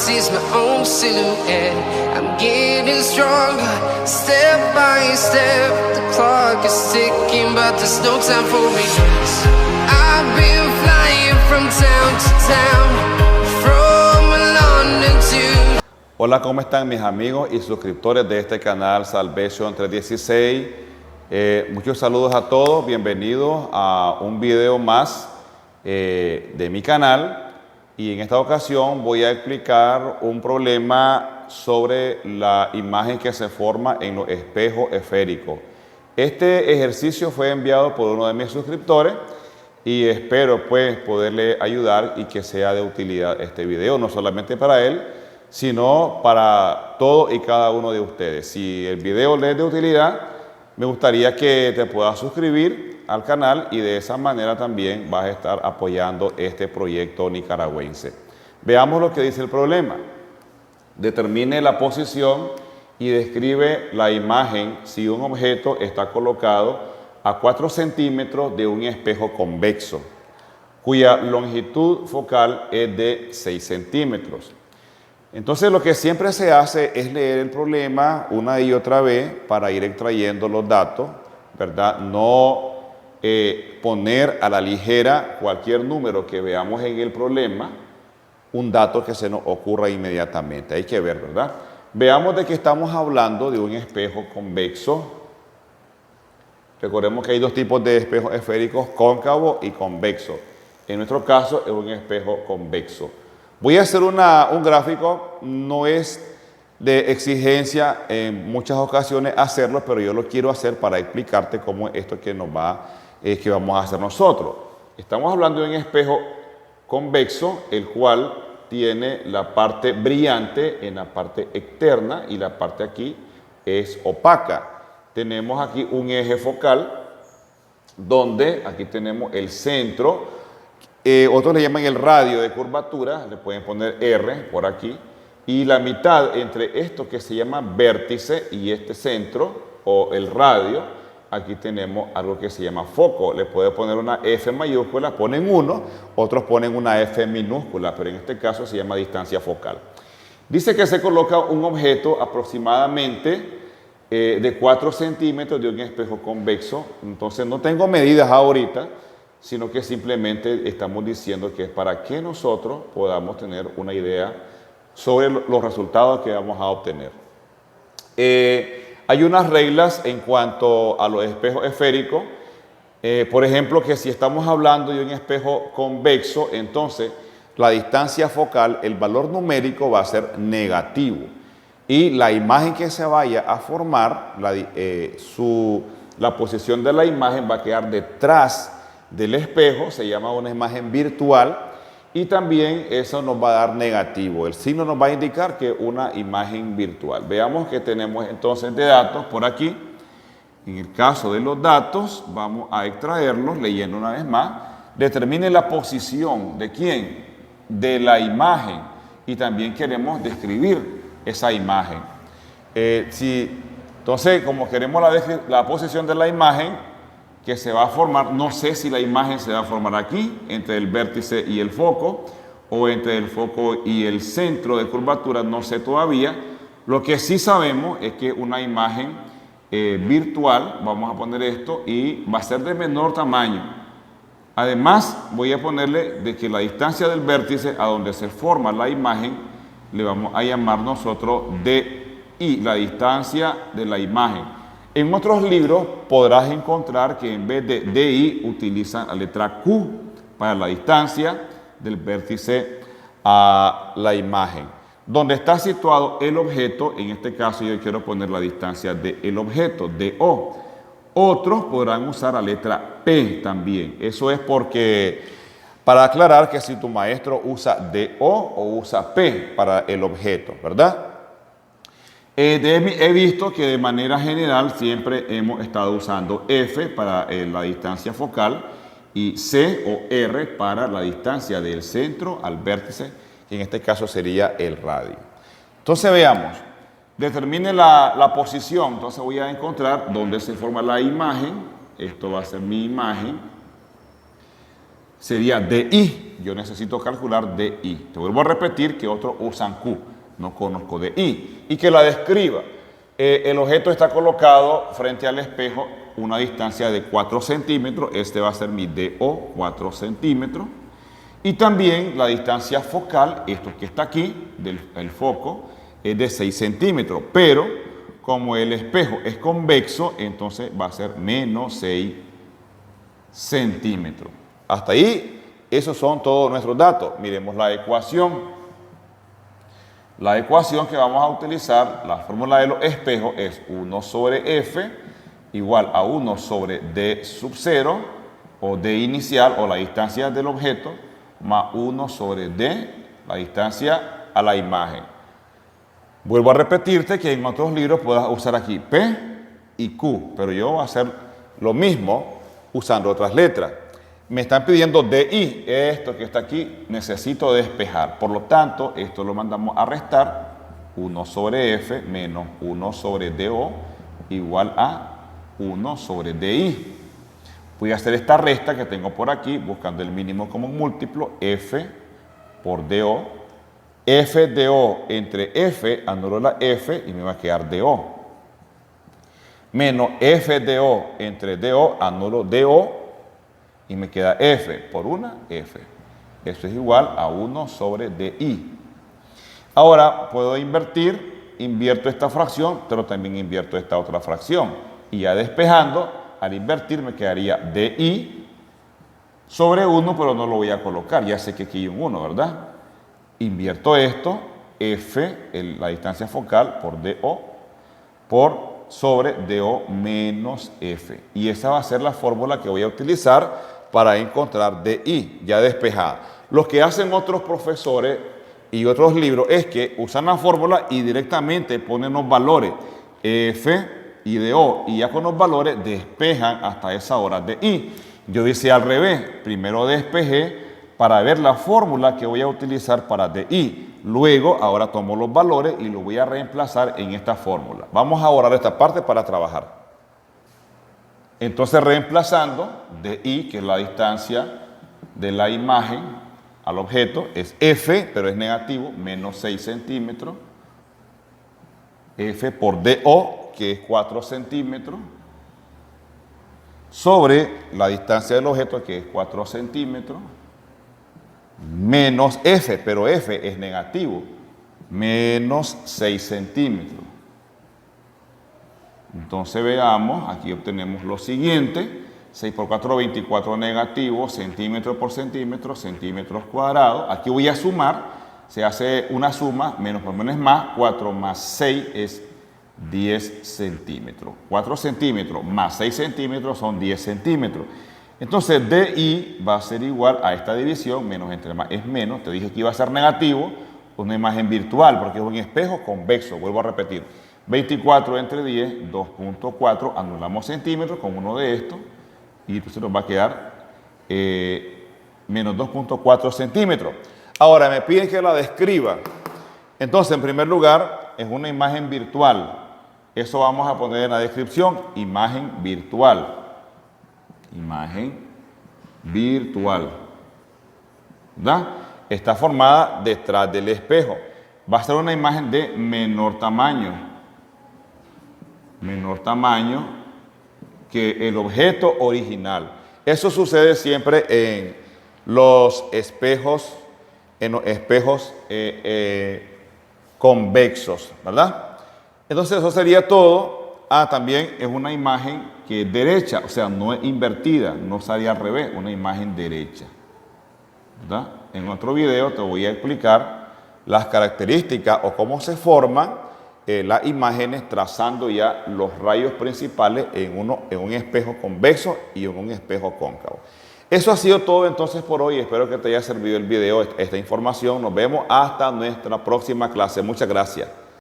sees my own silhouette. I'm getting stronger, step by step. The clock is ticking, but there's no time for regrets. I've been flying from town to town, from London to... Hola, ¿cómo están mis amigos y suscriptores de este canal Salvation 316? Muchos saludos a todos, bienvenidos a un video más de mi canal. Y en esta ocasión voy a explicar un problema sobre la imagen que se forma en los espejos esféricos. Este ejercicio fue enviado por uno de mis suscriptores y espero pues poderle ayudar y que sea de utilidad este video, no solamente para él, sino para todos y cada uno de ustedes. Si el video le es de utilidad, me gustaría que te puedas suscribir al canal y de esa manera también vas a estar apoyando este proyecto nicaragüense. Veamos lo que dice el problema. Determine la posición y describe la imagen si un objeto está colocado a 4 centímetros de un espejo convexo, cuya longitud focal es de 6 centímetros. Entonces lo que siempre se hace es leer el problema una y otra vez para ir extrayendo los datos, ¿verdad? No poner a la ligera cualquier número que veamos en el problema, un dato que se nos ocurra inmediatamente. Hay que ver, ¿verdad? Veamos de que estamos hablando de un espejo convexo. Recordemos que hay dos tipos de espejos esféricos, cóncavo y convexo. En nuestro caso es un espejo convexo. Voy a hacer un gráfico, no es de exigencia en muchas ocasiones hacerlo, pero yo lo quiero hacer para explicarte cómo es esto que que vamos a hacer nosotros. Estamos hablando de un espejo convexo, el cual tiene la parte brillante en la parte externa y la parte aquí es opaca. Tenemos aquí un eje focal donde aquí tenemos el centro, otros le llaman el radio de curvatura, le pueden poner R por aquí, y la mitad entre esto que se llama vértice y este centro o el radio, aquí tenemos algo que se llama foco. Le puede poner una F mayúscula, ponen 1, otros ponen una F minúscula, pero en este caso se llama distancia focal. Dice que se coloca un objeto aproximadamente de 4 centímetros de un espejo convexo. Entonces no tengo medidas ahorita, sino que simplemente estamos diciendo que es para que nosotros podamos tener una idea sobre los resultados que vamos a obtener. Hay unas reglas en cuanto a los espejos esféricos. Por ejemplo, que si estamos hablando de un espejo convexo, entonces la distancia focal, el valor numérico va a ser negativo. Y la imagen que se vaya a formar, la posición de la imagen va a quedar detrás del espejo, se llama una imagen virtual. Y también eso nos va a dar negativo. El signo nos va a indicar que una imagen virtual. Veamos que tenemos entonces de datos por aquí. En el caso de los datos, vamos a extraerlos leyendo una vez más. Determine la posición de quién, de la imagen. Y también queremos describir esa imagen. Entonces, como queremos la posición de la imagen que se va a formar, no sé si la imagen se va a formar aquí, entre el vértice y el foco, o entre el foco y el centro de curvatura, no sé todavía. Lo que sí sabemos es que una imagen virtual, vamos a poner esto, y va a ser de menor tamaño. Además, voy a ponerle de que la distancia del vértice a donde se forma la imagen, le vamos a llamar nosotros DI, la distancia de la imagen. En otros libros podrás encontrar que en vez de DI utilizan la letra Q para la distancia del vértice a la imagen. Donde está situado el objeto, en este caso yo quiero poner la distancia del objeto, DO. Otros podrán usar la letra P también. Eso es para aclarar que si tu maestro usa DO o usa P para el objeto, ¿verdad? He visto que de manera general siempre hemos estado usando F para la distancia focal y C o R para la distancia del centro al vértice, que en este caso sería el radio. Entonces veamos, determine la posición. Entonces voy a encontrar dónde se forma la imagen. Esto va a ser mi imagen. Sería DI. y yo necesito calcular DI. Te vuelvo a repetir que otros usan Q, no conozco DI. Y que la describa. El objeto está colocado frente al espejo una distancia de 4 centímetros. Este va a ser mi DO, 4 centímetros. Y también la distancia focal, esto que está aquí, del foco, es de 6 centímetros. Pero como el espejo es convexo, entonces va a ser menos 6 centímetros. Hasta ahí, esos son todos nuestros datos. Miremos la ecuación. La ecuación que vamos a utilizar, la fórmula de los espejos, es 1 sobre F igual a 1 sobre D sub 0, o D inicial, o la distancia del objeto, más 1 sobre D, la distancia a la imagen. Vuelvo a repetirte que en otros libros puedas usar aquí P y Q, pero yo voy a hacer lo mismo usando otras letras. Me están pidiendo DI, esto que está aquí, necesito despejar. Por lo tanto, esto lo mandamos a restar, 1 sobre F menos 1 sobre DO igual a 1 sobre DI. Voy a hacer esta resta que tengo por aquí, buscando el mínimo común múltiplo, F por DO. F DO entre F, anulo la F y me va a quedar DO. Menos F DO entre DO, anulo DO. Y me queda F por una F. Eso es igual a 1 sobre DI. Ahora puedo invierto esta fracción, pero también invierto esta otra fracción. Y ya despejando, al invertir me quedaría DI sobre 1, pero no lo voy a colocar. Ya sé que aquí hay un 1, ¿verdad? Invierto esto, F, la distancia focal, por DO, por sobre DO menos F. Y esa va a ser la fórmula que voy a utilizar para encontrar DI, ya despejada. Lo que hacen otros profesores y otros libros es que usan la fórmula y directamente ponen los valores F y DO, y ya con los valores despejan hasta esa hora DI. Yo hice al revés, primero despejé para ver la fórmula que voy a utilizar para DI. Luego, ahora tomo los valores y los voy a reemplazar en esta fórmula. Vamos a borrar esta parte para trabajar. Entonces, reemplazando DI, que es la distancia de la imagen al objeto, es F, pero es negativo, menos 6 centímetros. F por DO, que es 4 centímetros, sobre la distancia del objeto, que es 4 centímetros, menos F, pero F es negativo, menos 6 centímetros. Entonces veamos, aquí obtenemos lo siguiente, 6 por 4, 24 negativo, centímetro por centímetro, centímetros cuadrados. Aquí voy a sumar, se hace una suma, menos por menos es más, 4 más 6 es 10 centímetros. 4 centímetros más 6 centímetros son 10 centímetros. Entonces DI va a ser igual a esta división, menos entre más es menos, te dije que iba a ser negativo, una imagen virtual, porque es un espejo convexo, vuelvo a repetir. 24 entre 10, 2.4, anulamos centímetros con uno de estos, y entonces nos va a quedar menos 2.4 centímetros. Ahora me piden que la describa. Entonces, en primer lugar, es una imagen virtual. Eso vamos a poner en la descripción, imagen virtual. Imagen virtual. ¿Verdad? Está formada detrás del espejo. Va a ser una imagen de menor tamaño. Menor tamaño que el objeto original. Eso sucede siempre en los espejos, convexos, ¿verdad? Entonces eso sería todo. También es una imagen que es derecha, o sea, no es invertida, no sale al revés, una imagen derecha, ¿verdad? En otro video te voy a explicar las características o cómo se forman las imágenes trazando ya los rayos principales en un espejo convexo y en un espejo cóncavo. Eso ha sido todo entonces por hoy. Espero que te haya servido el video, esta información. Nos vemos hasta nuestra próxima clase. Muchas gracias.